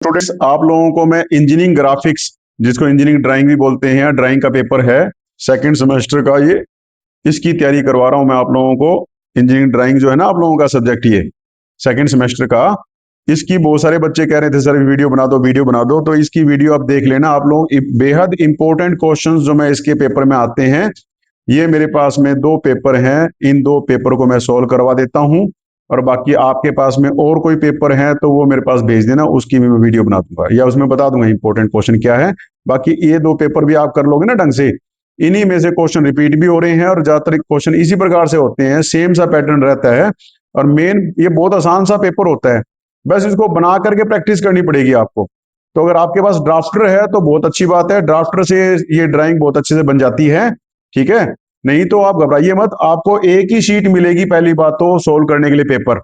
Students, आप लोगों को मैं इंजीनियरिंग ग्राफिक्स, जिसको इंजीनियरिंग ड्राइंग भी बोलते हैं, ड्राइंग का पेपर है सेकंड सेमेस्टर का। ये इसकी तैयारी करवा रहा हूं मैं आप लोगों को। इंजीनियरिंग ड्राइंग जो है ना, आप लोगों का सब्जेक्ट ये सेकंड सेमेस्टर का। इसकी बहुत सारे बच्चे कह रहे थे सर वीडियो बना दो, वीडियो बना दो, तो इसकी वीडियो आप देख लेना आप लोग। बेहद इंपॉर्टेंट क्वेश्चंस जो मैं इसके पेपर में आते हैं, ये मेरे पास में 2 पेपर हैं, इन 2 पेपर को मैं सोल्व करवा देता हूं। और बाकी आपके पास में और कोई पेपर है तो वो मेरे पास भेज देना, उसकी भी मैं वीडियो बना दूंगा या उसमें बता दूंगा इंपॉर्टेंट क्वेश्चन क्या है। बाकी ये 2 पेपर भी आप कर लोगे ना ढंग से, इन्हीं में से क्वेश्चन रिपीट भी हो रहे हैं और ज्यादातर क्वेश्चन इसी प्रकार से होते हैं, सेम सा पैटर्न रहता है। और मेन ये बहुत आसान सा पेपर होता है, बस इसको बना करके प्रैक्टिस करनी पड़ेगी आपको। तो अगर आपके पास ड्राफ्टर है तो बहुत अच्छी बात है, ड्राफ्टर से ये ड्राइंग बहुत अच्छे से बन जाती है, ठीक है। नहीं तो आप घबराइए मत, आपको एक ही शीट मिलेगी पहली बात तो सोल्व करने के लिए पेपर।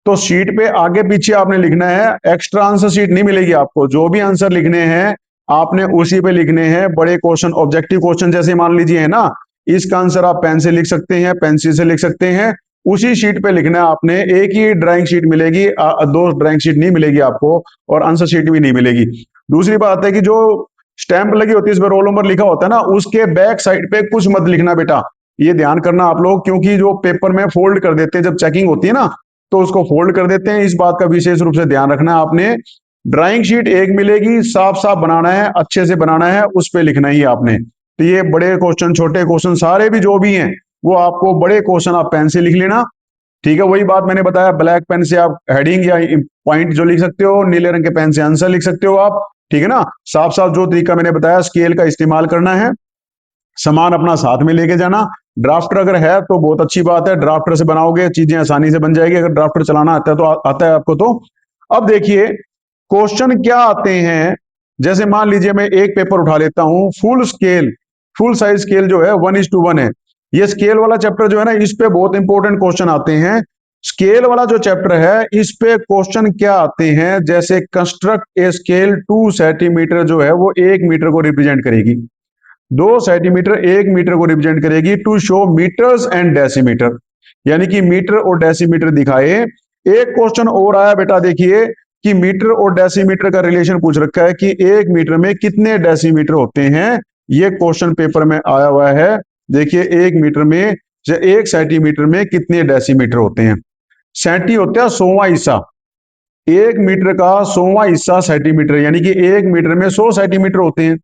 तो शीट पे आगे पीछे आपने लिखना है, एक्स्ट्रा आंसर शीट नहीं मिलेगी आपको। जो भी आंसर लिखने हैं आपने उसी पे लिखने हैं। बड़े क्वेश्चन, ऑब्जेक्टिव क्वेश्चन जैसे मान लीजिए है ना, इसका आंसर आप पेन से लिख सकते हैं, पेंसिल से लिख सकते हैं, उसी शीट पे लिखना है आपने। एक ही ड्राइंग शीट मिलेगी, 2 ड्राइंग शीट नहीं मिलेगी आपको, और आंसर शीट भी नहीं मिलेगी। दूसरी बात है कि जो स्टैंप लगी होती है, इसमें रोल नंबर लिखा होता है ना, उसके बैक साइड पे कुछ मत लिखना बेटा, ये ध्यान करना आप लोग, क्योंकि जो पेपर में फोल्ड कर देते हैं जब चेकिंग होती है ना, तो उसको फोल्ड कर देते हैं। इस बात का विशेष रूप से ध्यान रखना है आपने। ड्राइंग शीट एक मिलेगी, साफ साफ बनाना है, अच्छे से बनाना है, उस पे लिखना ही आपने। तो ये बड़े क्वेश्चन, छोटे क्वेश्चन, सारे भी जो भी हैं वो आपको, बड़े क्वेश्चन आप पेन से लिख लेना, ठीक है। वही बात मैंने बताया, ब्लैक पेन से आप हेडिंग या पॉइंट जो लिख सकते हो, नीले रंग के पेन से आंसर लिख सकते हो आप, ठीक है ना। साफ साफ जो तरीका मैंने बताया, स्केल का इस्तेमाल करना है, सामान अपना साथ में लेके जाना। ड्राफ्टर अगर है तो बहुत अच्छी बात है, ड्राफ्टर से बनाओगे चीजें आसानी से बन जाएगी, अगर ड्राफ्टर चलाना आता है तो आता है आपको तो। अब देखिए क्वेश्चन क्या आते हैं। जैसे मान लीजिए मैं एक पेपर उठा लेता हूं, full scale, full size scale जो है 1:1 है। ये स्केल वाला चैप्टर जो है ना, इस पे बहुत इंपॉर्टेंट क्वेश्चन आते हैं। स्केल वाला जो चैप्टर है, इस पे क्वेश्चन क्या आते हैं, जैसे कंस्ट्रक्ट ए स्केल 2 सेंटीमीटर जो है वो 1 मीटर को रिप्रेजेंट करेगी, 2 सेंटीमीटर 1 मीटर को रिप्रेजेंट करेगी, to show metres and decimetre, यानी कि मीटर और डेसीमीटर दिखाए। एक क्वेश्चन और आया बेटा, देखिए कि मीटर और डेसीमीटर का रिलेशन पूछ रखा है कि 1 मीटर में कितने डेसीमीटर होते हैं। ये क्वेश्चन पेपर में आया हुआ है। देखिए 1 मीटर में, 1 सेंटीमीटर में कितने डेसीमीटर होते हैं। सेंटी होता है 100वां हिस्सा, 1 मीटर का 100वां हिस्सा सेंटीमीटर, यानी कि 1 मीटर में 100 सेंटीमीटर होते हैं,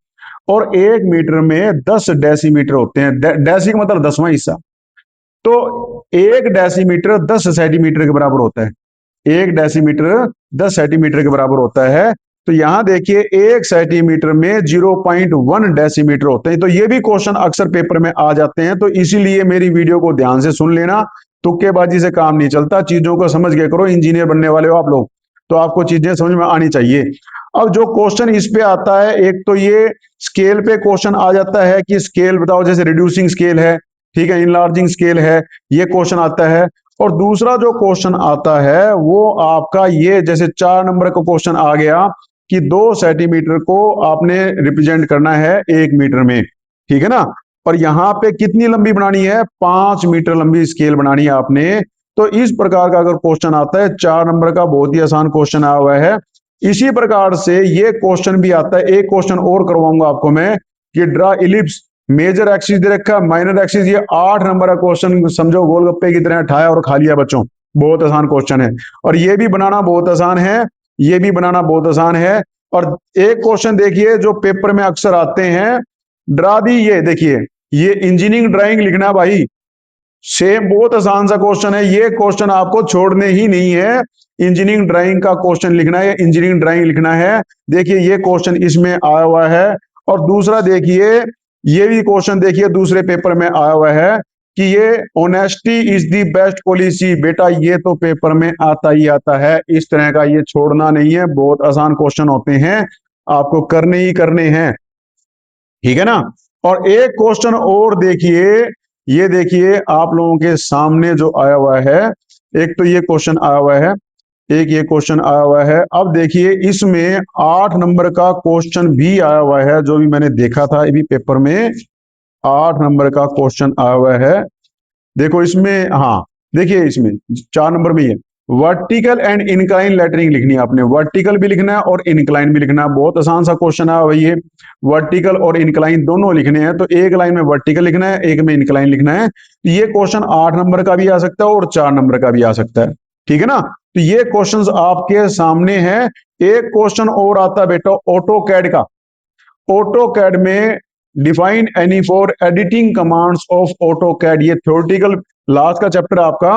और 1 मीटर में 10 डेसीमीटर होते हैं। डेसी का मतलब 10वां हिस्सा। तो 1 डेसीमीटर 10 सेंटीमीटर के बराबर होता है, 1 डेसीमीटर 10 सेंटीमीटर के बराबर होता है। तो यहां देखिए 1 सेंटीमीटर में 0.1 डेसीमीटर होते हैं। तो ये भी क्वेश्चन अक्सर पेपर में आ जाते हैं, तो इसीलिए मेरी वीडियो को ध्यान से सुन लेना। तुक्केबाजी से काम नहीं चलता, चीजों को समझ के करो। इंजीनियर बनने वाले हो आप लोग, तो आपको चीजें समझ में आनी चाहिए। अब जो क्वेश्चन इस पे आता है, एक तो ये स्केल पे क्वेश्चन आ जाता है कि स्केल बताओ, जैसे रिड्यूसिंग स्केल है, ठीक है, इनलार्जिंग स्केल है, ये क्वेश्चन आता है। और दूसरा जो क्वेश्चन आता है वो आपका ये, जैसे 4 नंबर का क्वेश्चन आ गया कि 2 सेंटीमीटर को आपने रिप्रेजेंट करना है 1 मीटर में, ठीक है ना। और यहां पे कितनी लंबी बनानी है, 5 मीटर लंबी स्केल बनानी है आपने। तो इस प्रकार का अगर क्वेश्चन आता है 4 नंबर का, बहुत ही आसान क्वेश्चन आया हुआ है। इसी प्रकार से ये क्वेश्चन भी आता है। एक क्वेश्चन और करवाऊंगा आपको मैं, कि ड्रा इलिप्स, मेजर एक्सिस दे रखा है, माइनर एक्सिस। ये 8 नंबर का क्वेश्चन, समझो गोलगप्पे की तरह ठाया और खा लिया बच्चों, बहुत आसान क्वेश्चन है। और ये भी बनाना बहुत आसान है, ये भी बनाना बहुत आसान है। और एक क्वेश्चन देखिए जो पेपर में अक्सर आते हैं, ड्रा दी, ये देखिए, ये इंजीनियरिंग ड्राइंग लिखना भाई, सेम बहुत आसान सा क्वेश्चन है। ये क्वेश्चन आपको छोड़ने ही नहीं है, इंजीनियरिंग ड्राइंग का क्वेश्चन लिखना है, इंजीनियरिंग ड्राइंग लिखना है। देखिए ये क्वेश्चन इसमें आया हुआ है। और दूसरा देखिए, ये भी क्वेश्चन देखिए दूसरे पेपर में आया हुआ है कि ये honesty is the best policy. बेटा ये तो पेपर में आता ही आता है, इस तरह का ये छोड़ना नहीं है, बहुत आसान क्वेश्चन होते हैं, आपको करने ही करने हैं, ठीक है ना। और एक क्वेश्चन और देखिए, ये देखिए आप लोगों के सामने जो आया हुआ है, एक तो ये क्वेश्चन आया हुआ है, एक ये क्वेश्चन आया हुआ है। अब देखिए इसमें 8 नंबर का क्वेश्चन भी आया हुआ है, जो भी मैंने देखा था, ये भी पेपर में 8 नंबर का क्वेश्चन आया हुआ है। देखो इसमें, हाँ देखिए इसमें 4 नंबर में ही है, वर्टिकल एंड इनक्लाइन लेटरिंग लिखनी है आपने, वर्टिकल भी लिखना है और इनक्लाइन भी लिखना है। बहुत आसान सा क्वेश्चन है भाई ये, वर्टिकल और इनक्लाइन दोनों लिखने हैं। तो एक लाइन में वर्टिकल लिखना है, एक में इनक्लाइन लिखना है। तो ये क्वेश्चन 8 नंबर का भी आ सकता है और 4 नंबर का भी आ सकता है, ठीक है ना। तो ये क्वेश्चंस आपके सामने है। एक क्वेश्चन और आता है बेटा ऑटो कैड का। ऑटो कैड में define any four editing commands of AutoCAD, ये थ्योरेटिकल लास्ट का चैप्टर आपका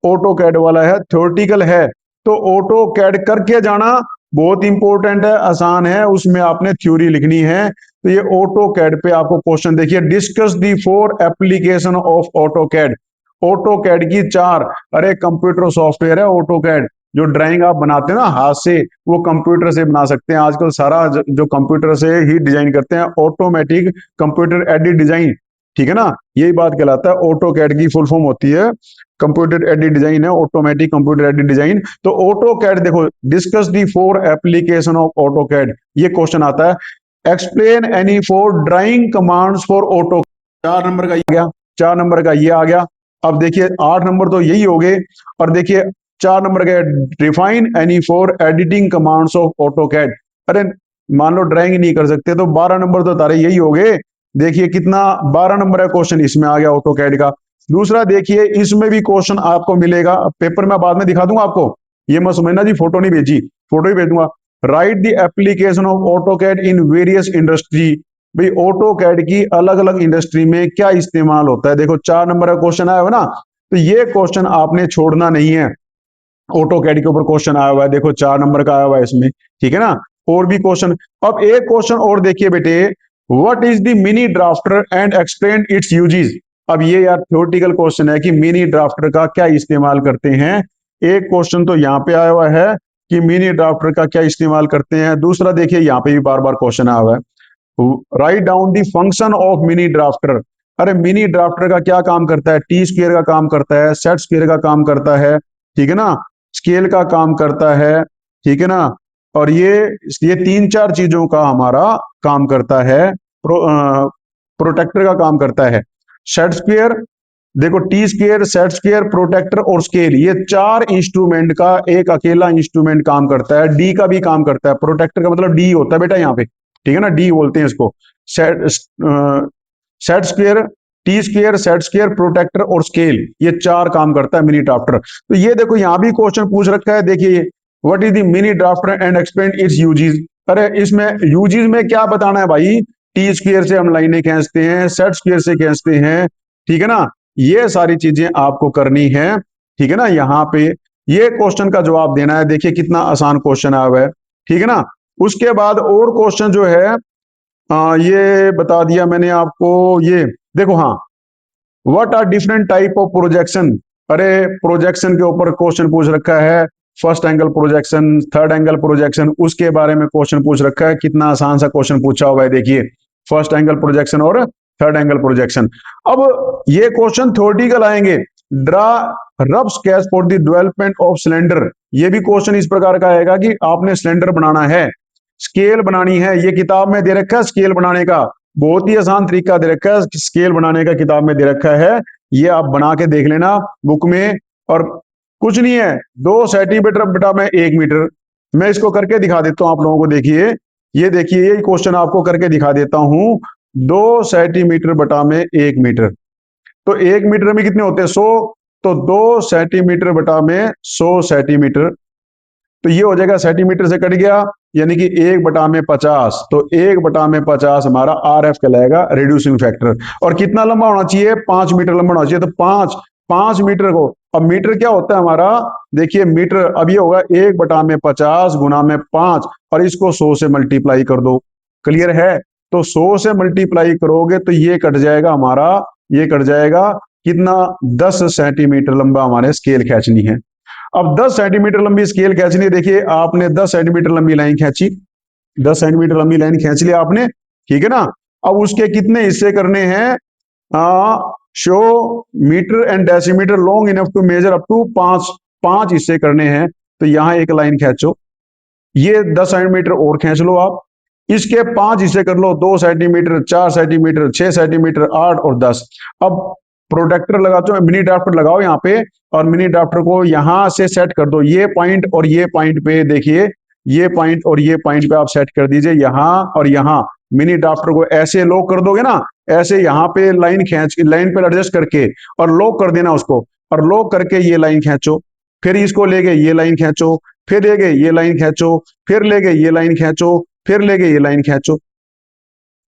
ऑटो कैड वाला है, थ्योरेटिकल है। तो ऑटो कैड करके जाना बहुत इंपॉर्टेंट है, आसान है, उसमें आपने थ्योरी लिखनी है। तो ये ऑटो कैड पे आपको क्वेश्चन देखिए, discuss the 4 application of AutoCAD. AutoCAD की 4, अरे कंप्यूटर सॉफ्टवेयर है ऑटो कैड। जो ड्राइंग आप बनाते हैं ना हाथ से, वो कंप्यूटर से बना सकते हैं। आजकल सारा जो कंप्यूटर से ही डिजाइन करते हैं, ऑटोमेटिक कंप्यूटर एडेड डिजाइन, ठीक है ना। यही बात कहलाता है, ऑटो कैड की फुल फॉर्म होती है कंप्यूटर एडेड डिजाइन है, ऑटोमेटिक कंप्यूटर एडेड डिजाइन। तो ऑटो कैड देखो, discuss the 4 application of AutoCAD, ये क्वेश्चन आता है। Explain any 4 drawing commands for auto, 4 नंबर का ये आ गया, 4 नंबर का ये आ गया। अब देखिए 8 नंबर तो यही हो गए, और देखिए 4 नंबर का define any 4 editing commands of AutoCAD. अरे मान लो ड्राइंग नहीं कर सकते तो 12 नंबर तो तारे यही हो गए। देखिए कितना 12 नंबर है क्वेश्चन, इसमें आ गया ऑटो कैड का। दूसरा देखिए, इसमें भी क्वेश्चन आपको मिलेगा पेपर में, बाद में दिखा दूंगा आपको, ये मत समझना जी फोटो नहीं भेजी, फोटो ही भेजूंगा। Write the application of AutoCAD in various industry, भाई ऑटो कैड की अलग अलग इंडस्ट्री में क्या इस्तेमाल होता है। देखो 4 नंबर का क्वेश्चन आया हुआ ना, तो ये क्वेश्चन आपने छोड़ना नहीं है। ऑटो कैड के ऊपर क्वेश्चन आया हुआ है, देखो 4 नंबर का आया हुआ है इसमें, ठीक है ना। और भी क्वेश्चन, अब एक क्वेश्चन और देखिए बेटे, what is the mini drafter and explain it's uses. अब ये यार थ्योरेटिकल क्वेश्चन है कि मिनी ड्राफ्टर का क्या इस्तेमाल करते हैं। एक क्वेश्चन तो यहाँ पे आया हुआ है कि मिनी ड्राफ्टर का क्या इस्तेमाल करते हैं। दूसरा देखिए यहाँ पे भी बार बार क्वेश्चन आया हुआ है, write down the function of mini drafter. अरे मिनी ड्राफ्टर का क्या काम करता है, टी स्क्वेयर का काम करता है, सेट स्क्वेयर का काम करता है, ठीक है ना, स्केल का काम करता है, ठीक है ना। और ये 3-4 चीजों का हमारा काम करता है, प्रोटेक्टर का काम करता है। सेट स्क्वेयर, देखो T square, set square, protractor और स्केल, ये 4 इंस्ट्रूमेंट का एक अकेला इंस्ट्रूमेंट काम करता है। डी का भी काम करता है, प्रोटेक्टर का मतलब डी होता है बेटा यहाँ पे, ठीक है ना, डी बोलते हैं इसको। Set set square, T square, set square, protractor और स्केल, ये 4 काम करता है मिनी ड्राफ्टर। तो ये देखो यहाँ भी क्वेश्चन पूछ रखा है, देखिए what is the mini drafter and explain it's uses. अरे इसमें यूजेस में क्या बताना है भाई, टी स्क्वेयर से हम लाइनें खींचते हैं, सेट स्क्वेयर से खींचते हैं, ठीक है ना। ये सारी चीजें आपको करनी है, ठीक है ना। यहाँ पे ये क्वेश्चन का जवाब देना है, देखिए कितना आसान क्वेश्चन आया हुआ है, ठीक है ना। उसके बाद और क्वेश्चन जो है, ये बता दिया मैंने आपको। ये देखो, हाँ, what are different type of projection. अरे प्रोजेक्शन के ऊपर क्वेश्चन पूछ रखा है, first angle projection, third angle projection, उसके बारे में क्वेश्चन पूछ रखा है। कितना आसान सा क्वेश्चन पूछा हुआ है, देखिए फर्स्ट एंगल प्रोजेक्शन और थर्ड एंगल प्रोजेक्शन। अब ये क्वेश्चन थ्योरेटिकल आएंगे, draw rough sketch for the development of cylinder. ये भी क्वेश्चन इस प्रकार का आएगा कि आपने सिलेंडर बनाना है, स्केल बनानी है, ये किताब में दे रखा है स्केल बनाने का, बहुत ही आसान तरीका दे रखा है स्केल बनाने का, किताब में दे रखा है, ये आप बना के देख लेना बुक में। और कुछ नहीं है, 2 सेंटीमीटर बटा में 1 मीटर, मैं इसको करके दिखा देता हूं आप लोगों को। देखिए ये देखिए, ये क्वेश्चन आपको करके दिखा देता हूं, 2 सेंटीमीटर बटा में 1 मीटर, तो 1 मीटर में कितने होते हैं 100, तो 2 सेंटीमीटर बटा में 100 सेंटीमीटर, तो ये हो जाएगा सेंटीमीटर से कट गया, यानी कि 1/50, तो 1/50 हमारा RF कहलाएगा, रिड्यूसिंग फैक्टर। और कितना लंबा होना चाहिए, 5 मीटर लंबा होना चाहिए। तो 5 मीटर को, अब मीटर क्या होता है हमारा, देखिए मीटर, अब ये होगा 1/50 गुना में 5, और इसको 100 से मल्टीप्लाई कर दो, क्लियर है। तो 100 से मल्टीप्लाई करोगे तो ये कट जाएगा हमारा, ये कट जाएगा कितना, 10 सेंटीमीटर लंबा हमारे स्केल खींचनी है। अब 10 सेंटीमीटर लंबी स्केल खींचनी है, देखिए आपने 10 सेंटीमीटर लंबी लाइन खींची, 10 सेंटीमीटर लंबी लाइन खींच लिया आपने, ठीक है ना। अब उसके कितने हिस्से करने हैं, show metre and decimetre long enough to measure up to 5 हिस्से करने हैं। तो यहां एक लाइन खींचो, ये 10 सेंटीमीटर और खींच लो आप, इसके 5 हिस्से कर लो, 2 सेंटीमीटर, 4 सेंटीमीटर, 6 सेंटीमीटर, 8 और 10। अब प्रोडक्टर लगाते हो, मिनी ड्राफ्टर लगाओ यहाँ पे, और मिनी ड्राफ्टर को यहां से सेट कर दो, ये पॉइंट और ये पॉइंट पे देखिए, ये पॉइंट और ये पॉइंट पे आप सेट कर दीजिए, यहां और यहां। मिनी ड्राफ्टर को ऐसे लॉक कर दोगे ना, ऐसे यहाँ पे लाइन खींच, लाइन पर एडजस्ट करके और लॉक कर देना उसको, और लॉक करके ये लाइन खींचो, फिर इसको ले गए ये लाइन खींचो, फिर ले गए ये लाइन खींचो, फिर ले गए ये लाइन खींचो, फिर ले गए ये लाइन खींचो।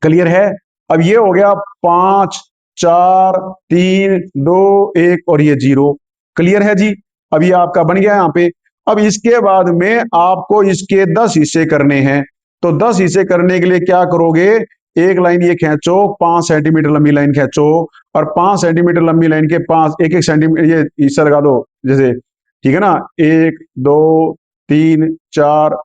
क्लियर है? अब ये हो गया 5 4 3 2 1 और ये 0। क्लियर है जी? अब ये आपका बन गया यहाँ पे। अब इसके बाद में आपको इसके 10 हिस्से करने हैं, तो 10 हिस्से करने के लिए क्या करोगे, एक लाइन ये खींचो, 5 सेंटीमीटर लंबी लाइन खींचो, और 5 सेंटीमीटर लंबी लाइन के 5 एक एक सेंटीमीटर ये हिस्सा लगा दो, जैसे, ठीक है ना, 1 2 3 4,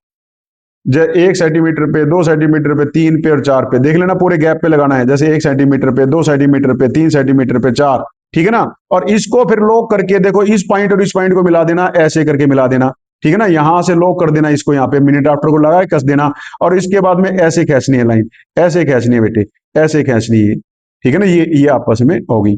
1 सेंटीमीटर पे, 2 सेंटीमीटर पे, 3 पे और 4 पे, देख लेना पूरे गैप पे लगाना है, जैसे 1 सेंटीमीटर पे, 2 सेंटीमीटर पे, 3 सेंटीमीटर पे, 4, ठीक है ना। और इसको फिर लॉक करके देखो, इस पॉइंट और इस पॉइंट को मिला देना, ऐसे करके मिला देना, ठीक है ना, यहां से लॉक कर देना इसको, यहाँ पे मिनी ड्राफ्टर को लगा कस देना, और इसके बाद में ऐसे खींचनी है लाइन, ऐसे खींचनी है बेटे, ऐसे खींचनी है, ठीक है ना, ये आपस में होगी।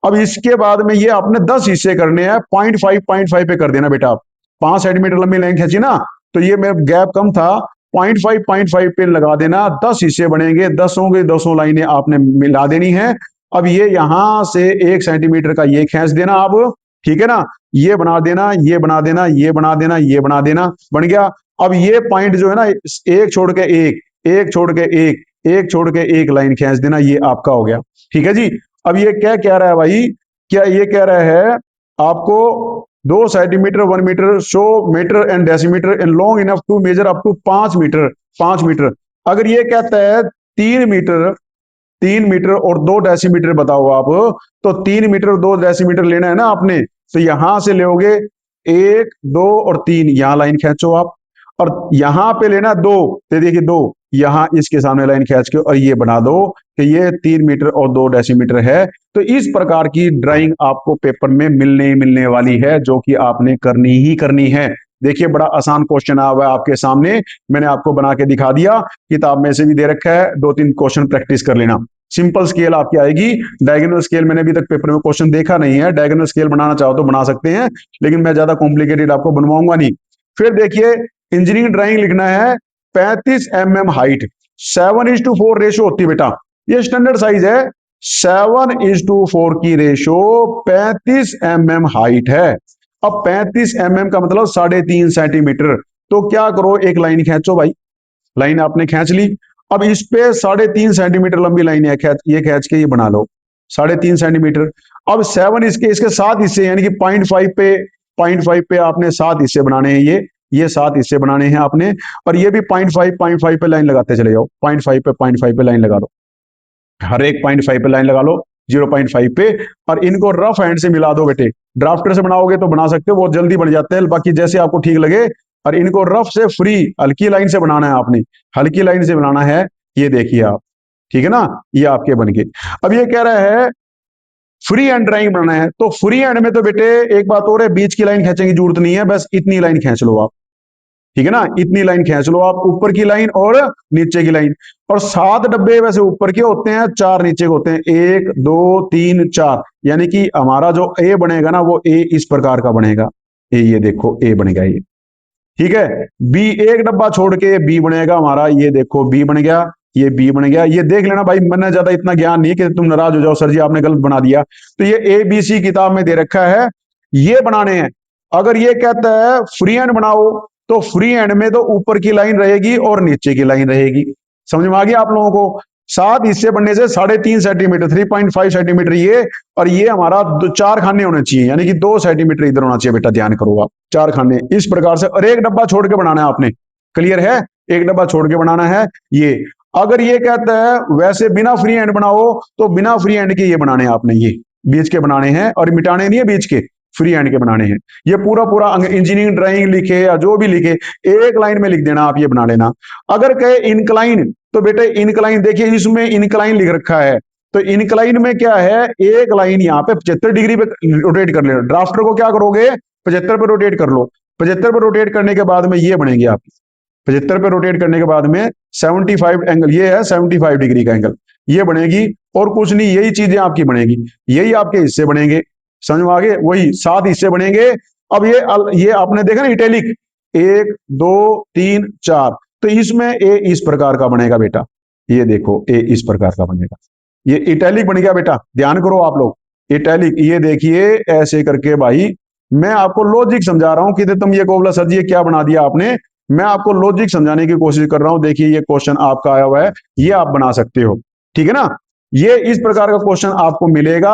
अब इसके बाद में ये आपने 10 हिस्से करने हैं, 0.5 पे कर देना बेटा आप। 5 सेंटीमीटर लंबी लाइन खींची ना, तो ये मेरा गैप कम था, 0.5 पे लगा देना, 10 हिस्से बनेंगे, 10 की 10 लाइनें आपने मिला देनी है। अब ये यहां से 1 सेंटीमीटर का ये खींच देना अब, ठीक है ना, ये बना देना, ये बना देना, ये बना देना, ये बना देना, बन गया। अब ये पॉइंट जो है ना, एक छोड़ के एक, एक छोड़ के एक, एक छोड़ के एक लाइन खींच देना, ये आपका हो गया। ठीक है जी? अब ये क्या कह रहा है भाई, क्या ये कह रहा है आपको 2 centimetre 1 metre show metre and decimetre and long enough to measure up to 5 metre, 5 metre. अगर ये कहता है 3 मीटर, 3 मीटर और 2 डेसीमीटर बताओ आप, तो 3 मीटर 2 डेसीमीटर लेना है ना आपने, तो यहां से लोगे 1 2 और 3, यहां लाइन खींचो आप, और यहां पे लेना 2, तो देखिए 2, यहां इसके सामने लाइन खींच के और ये बना दो कि ये 3 मीटर और 2 डेसीमीटर है। तो इस प्रकार की ड्राइंग आपको पेपर में मिलने वाली है, जो कि आपने करनी ही करनी है। देखिए बड़ा आसान क्वेश्चन आया हुआ है आपके सामने, मैंने आपको बना के दिखा दिया, किताब में से भी दे रखा है, 2-3 क्वेश्चन प्रैक्टिस कर लेना। सिंपल स्केल आपकी आएगी, डायगोनल स्केल मैंने अभी तक पेपर में क्वेश्चन देखा नहीं है, डायगोनल स्केल बनाना चाहो तो बना सकते हैं, लेकिन मैं ज्यादा कॉम्प्लिकेटेड आपको बनवाऊंगा नहीं। फिर देखिए इंजीनियरिंग ड्राइंग लिखना है, 35 mm हाइट, 7:4 रेशो होती है बेटा, ये स्टैंडर्ड साइज है, 7:4 की रेशो 35 mm हाइट है। अब 35 mm का मतलब 3.5 सेंटीमीटर, तो क्या करो, एक लाइन खींचो भाई, लाइन आपने खींच ली। अब इस पे 3.5 सेंटीमीटर लंबी लाइन है, ये खींच के ये बना लो 3.5 सेंटीमीटर। अब 7 इसके इसके 7 हिस्से, यानी कि 0.5 पे आपने 7 हिस्से बनाने हैं, ये 7 हिस्से बनाने हैं आपने, और ये भी 0.5 पे लाइन लगाते चले जाओ, 0.5 पे लाइन लगा दो, हर एक 0.5 पे लाइन लगा लो, 0.5 पे, और इनको रफ हैंड से मिला दो बेटे। ड्राफ्टर से बनाओगे तो बना सकते हो, बहुत जल्दी बन जाते हैं, बाकी जैसे आपको ठीक लगे। और इनको रफ से फ्री, हल्की लाइन से बनाना है आपने, हल्की लाइन से बनाना है, ये देखिए आप, ठीक है ना, ये आपके बन गए। अब ये कह रहा है फ्री हैंड ड्राइंग बनाना है, तो फ्री हैंड में तो बेटे एक बात और है, बीच की लाइन खींचने की जरूरत नहीं है, बस इतनी लाइन खींच लो आप, ठीक है ना, इतनी लाइन खींच लो आप, ऊपर की लाइन और नीचे की लाइन। और 7 डब्बे वैसे ऊपर के होते हैं, 4 नीचे के होते हैं, 1 2 3 4, यानी कि हमारा जो ए बनेगा ना, वो ए इस प्रकार का बनेगा, ये देखो ए बनेगा ये, ठीक है। बी, एक डब्बा छोड़ के बी बनेगा हमारा, ये देखो बी बन गया, ये बी बन गया, ये देख लेना भाई, मैंने ज्यादा इतना ज्ञान नहीं कि तुम नाराज हो जाओ सर जी आपने गलत बना दिया। तो ये ए बी सी किताब में दे रखा है, ये बनाने हैं। अगर ये कहता है फ्री हैंड बनाओ, तो फ्री हैंड में तो ऊपर की लाइन रहेगी और नीचे की लाइन रहेगी, समझ में आ गया आप लोगों को। 7 हिस्से बनने से 3.5 सेंटीमीटर, 3.5 सेंटीमीटर ये, और ये हमारा 4 खाने होने चाहिए, यानी कि 2 सेंटीमीटर इधर होना चाहिए बेटा, ध्यान करो आप, 4 खाने इस प्रकार से, और एक डब्बा छोड़ के बनाना है आपने। क्लियर है? एक डब्बा छोड़ के बनाना है ये। अगर ये कहता है वैसे बिना फ्री हैंड बनाओ, तो बिना फ्री हैंड के ये बनाने हैं आपने, ये बीच के बनाने हैं, और मिटाने नहीं है बीच के, फ्री हैंड के बनाने हैं। ये पूरा पूरा इंजीनियरिंग ड्राइंग लिखे या जो भी लिखे, एक लाइन में लिख देना आप, ये बना लेना। अगर कहे इनक्लाइन, तो बेटे इनक्लाइन देखिए, इसमें इनक्लाइन लिख रखा है, तो इनक्लाइन में क्या है, एक लाइन यहाँ पे 75 डिग्री पे रोटेट कर लेना। ड्राफ्टर को क्या करोगे, 75 पे रोटेट कर लो, 75 पे रोटेट करने के बाद में ये बनेगी आपकी, 75 पे रोटेट करने के बाद में 75 एंगल, ये है 75 डिग्री का एंगल, ये बनेगी और कुछ नहीं, यही चीजें आपकी बनेगी, यही आपके हिस्से बनेंगे। समझ में आ गए, वही 7 हिस्से बनेंगे। अब ये आपने देखा ना इटैलिक, 1 2 3 4, तो इसमें ए इस प्रकार का बनेगा बेटा, ये देखो ए इस प्रकार का बनेगा, ये इटैलिक बन गया बेटा, ध्यान करो आप लोग। इटैलिक, ये देखिए ऐसे करके भाई, मैं आपको लॉजिक समझा रहा हूं कि तुम ये को बोला सर जी ये क्या बना दिया आपने, मैं आपको लॉजिक समझाने की कोशिश कर रहा हूं। देखिए ये क्वेश्चन आपका आया हुआ है, ये आप बना सकते हो, ठीक है ना। ये इस प्रकार का क्वेश्चन आपको मिलेगा,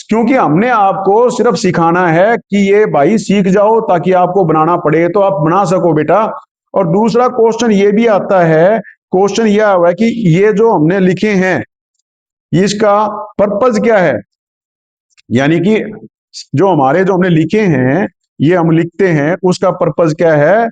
क्योंकि हमने आपको सिर्फ सिखाना है कि ये भाई सीख जाओ, ताकि आपको बनाना पड़े तो आप बना सको बेटा। और दूसरा क्वेश्चन ये भी आता है, क्वेश्चन ये आया हुआ है कि ये जो हमने लिखे हैं इसका पर्पज क्या है, यानी कि जो हमने लिखे हैं, ये हम लिखते हैं, उसका पर्पज क्या है।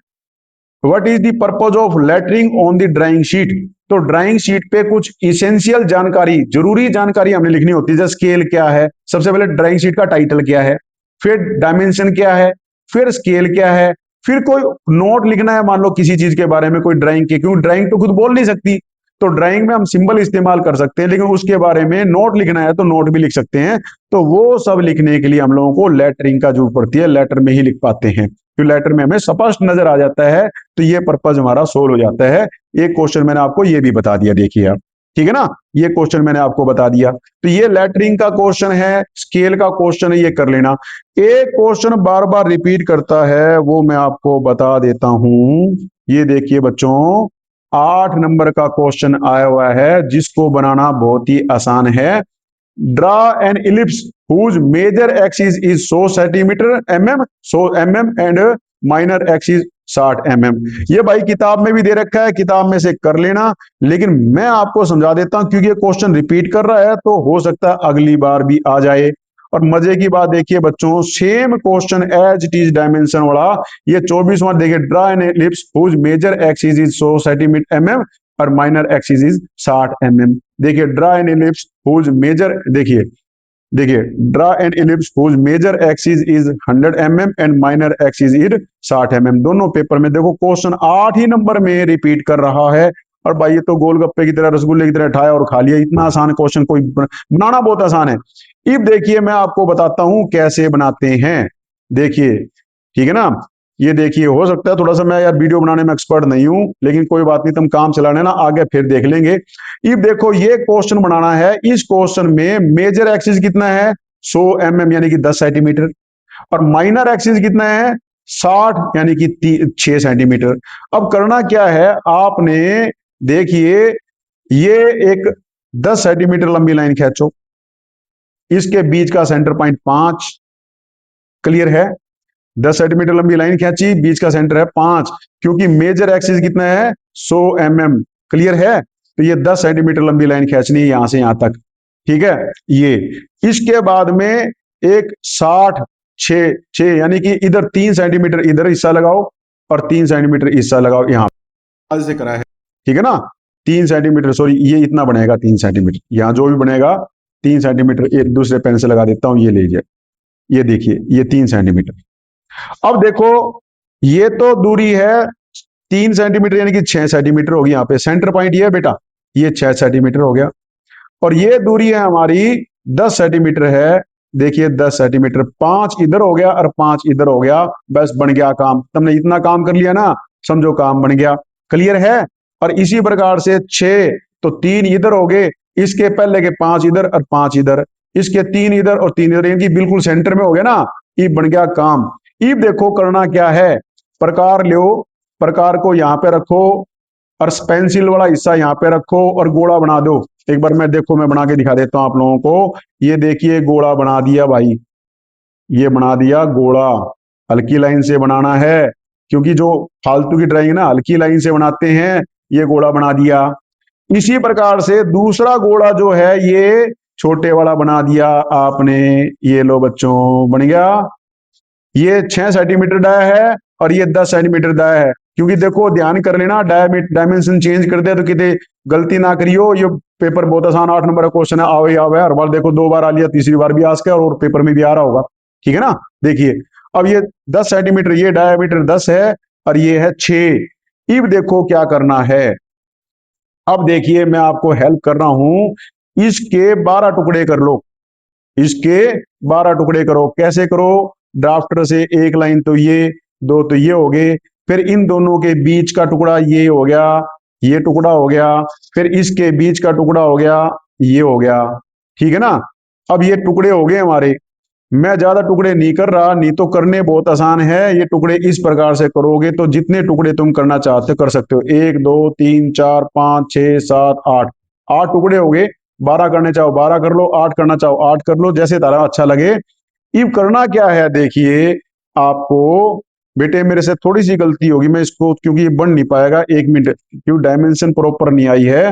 What is the purpose of lettering on the drawing sheet. तो ड्राइंग शीट पे कुछ इसेंशियल जानकारी, जरूरी जानकारी हमने लिखनी होती है, जैसे स्केल क्या है, सबसे पहले ड्राइंग शीट का टाइटल क्या है, फिर डायमेंशन क्या है, फिर स्केल क्या है, फिर कोई नोट लिखना है, मान लो किसी चीज के बारे में, कोई ड्राइंग के, क्योंकि ड्राइंग तो खुद बोल नहीं सकती, तो ड्राइंग में हम सिंबल इस्तेमाल कर सकते हैं, लेकिन उसके बारे में नोट लिखना है तो नोट भी लिख सकते हैं। तो वो सब लिखने के लिए हम लोगों को लेटरिंग का जरूरत पड़ती है, लेटर में ही लिख पाते हैं, क्योंकि लेटर में हमें स्पष्ट नजर आ जाता है, तो ये पर्पज हमारा सोल्व हो जाता है। एक क्वेश्चन मैंने आपको ये भी बता दिया, देखिए आप, ठीक है ना, ये क्वेश्चन मैंने आपको बता दिया। तो ये लेटरिंग का क्वेश्चन है, स्केल का क्वेश्चन है, ये कर लेना। एक क्वेश्चन बार बार रिपीट करता है, वो मैं आपको बता देता हूं। ये देखिए बच्चों, 8 नंबर का क्वेश्चन आया हुआ है, जिसको बनाना बहुत ही आसान है। Draw an ellipse whose major axis is 100 centimetre mm, 100 mm and minor axis 60 mm। ये भाई किताब में भी दे रखा है, किताब में से कर लेना, लेकिन मैं आपको समझा देता हूं, क्योंकि ये क्वेश्चन रिपीट कर रहा है, तो हो सकता है अगली बार भी आ जाए। और मजे की बात देखिए बच्चों, same question as it is dimension वाला, ये 24वां देखिए, draw an ellipse whose major axis is 100 centimetre mm और माइनर एक्सिस इज 60 mm। देखिए draw an ellipse whose major, देखिए देखिए draw an ellipse whose major axis is 100 mm and minor axis is 60 mm। दोनों paper में देखो question 8 ही नंबर में रिपीट कर रहा है। और भाई ये तो गोलगप्पे की तरह, रसगुल्ले की तरह खाया और खा लिया, इतना आसान क्वेश्चन कोई बनाना बहुत आसान है। अब देखिए मैं आपको बताता हूं कैसे बनाते हैं, देखिए, ठीक है ना। ये देखिए, हो सकता है थोड़ा सा मैं यार वीडियो बनाने में एक्सपर्ट नहीं हूं, लेकिन कोई बात नहीं, तुम काम चलाने ना, आगे फिर देख लेंगे। अब देखो ये क्वेश्चन बनाना है, इस क्वेश्चन में मेजर एक्सिस कितना है 100 mm यानी कि 10 सेंटीमीटर, और माइनर एक्सिस कितना है 60 यानी कि 6 सेंटीमीटर। अब करना क्या है आपने, देखिए ये एक 10 सेंटीमीटर लंबी लाइन खींचो, इसके बीच का सेंटर पॉइंट 5, क्लियर है। 10 सेंटीमीटर लंबी लाइन खींची, बीच का सेंटर है 5, क्योंकि मेजर एक्सिस कितना है 100 mm, क्लियर है। तो ये 10 सेंटीमीटर लंबी लाइन खींचनी है यहां से यहां तक, ठीक है। ये इसके बाद में एक 60 6 6 यानी कि इधर 3 सेंटीमीटर इधर हिस्सा लगाओ और 3 सेंटीमीटर हिस्सा लगाओ यहां से करा है, ठीक है ना। 3 सेंटीमीटर, सॉरी ये इतना बनेगा 3 सेंटीमीटर, यहां जो भी बनेगा 3 सेंटीमीटर, एक दूसरे पेन से लगा देता हूं, ये लीजिए, ये देखिए ये 3 सेंटीमीटर। अब देखो ये तो दूरी है 3 सेंटीमीटर यानी कि 6 सेंटीमीटर होगी, यहाँ पे सेंटर पॉइंट ये है बेटा, ये 6 सेंटीमीटर हो गया। और ये दूरी है हमारी 10 सेंटीमीटर है, देखिए 10 सेंटीमीटर, 5 इधर हो गया और 5 इधर हो गया, बस बन गया काम, तुमने इतना काम कर लिया ना, समझो काम बन गया, क्लियर है। और इसी प्रकार से 6, तो 3 इधर हो गए, इसके पहले के 5 इधर और 5 इधर, इसके 3 इधर और 3 इधर, यानी बिल्कुल सेंटर में हो गया ना, ये बन गया काम। अब देखो करना क्या है, प्रकार लो, प्रकार को यहां पे रखो और पेंसिल वाला हिस्सा यहाँ पे रखो और गोला बना दो। एक बार मैं देखो मैं बना के दिखा देता हूं आप लोगों को। ये देखिए गोला बना दिया भाई, ये बना दिया गोला, हल्की लाइन से बनाना है, क्योंकि जो फालतू की ड्राइंग ना हल्की लाइन से बनाते हैं, ये गोला बना दिया। इसी प्रकार से दूसरा गोला जो है ये छोटे वाला बना दिया आपने, ये लो बच्चों बन गया। ये 6 सेंटीमीटर डाया है और ये 10 सेंटीमीटर डाया है, क्योंकि देखो ध्यान कर लेना, डायमेंशन चेंज कर दे तो कितने गलती ना करियो। ये पेपर बहुत आसान 8 नंबर का क्वेश्चन है, आवे आवे हर बार देखो, 2 बार आ लिया, तीसरी बार भी आ सके और पेपर में भी आ रहा होगा, ठीक है ना। देखिए अब ये 10 सेंटीमीटर, ये डायमीटर 10 है और ये है 6। अब देखो क्या करना है, अब देखिए मैं आपको हेल्प कर रहा हूं, इसके 12 टुकड़े कर लो, इसके 12 टुकड़े करो। कैसे करो? ड्राफ्टर से एक लाइन तो ये, दो तो ये हो गए, फिर इन दोनों के बीच का टुकड़ा ये हो गया, ये टुकड़ा हो गया, फिर इसके बीच का टुकड़ा हो गया, ये हो गया। ठीक है ना? अब ये टुकड़े हो गए हमारे। मैं ज्यादा टुकड़े नहीं कर रहा, नहीं तो करने बहुत आसान है। ये टुकड़े इस प्रकार से करोगे तो जितने टुकड़े तुम करना चाहते हो कर सकते हो। 1 2 3 4 5 6 7 8, 8 टुकड़े हो गए। 12 करने चाहो 12 कर लो, 8 करना चाहो 8 कर लो, जैसे तारा अच्छा लगे। अब करना क्या है देखिए आपको, बेटे मेरे से थोड़ी सी गलती होगी, मैं इसको क्योंकि ये बन नहीं पाएगा, 1 मिनट, क्यों डायमेंशन प्रॉपर नहीं आई है।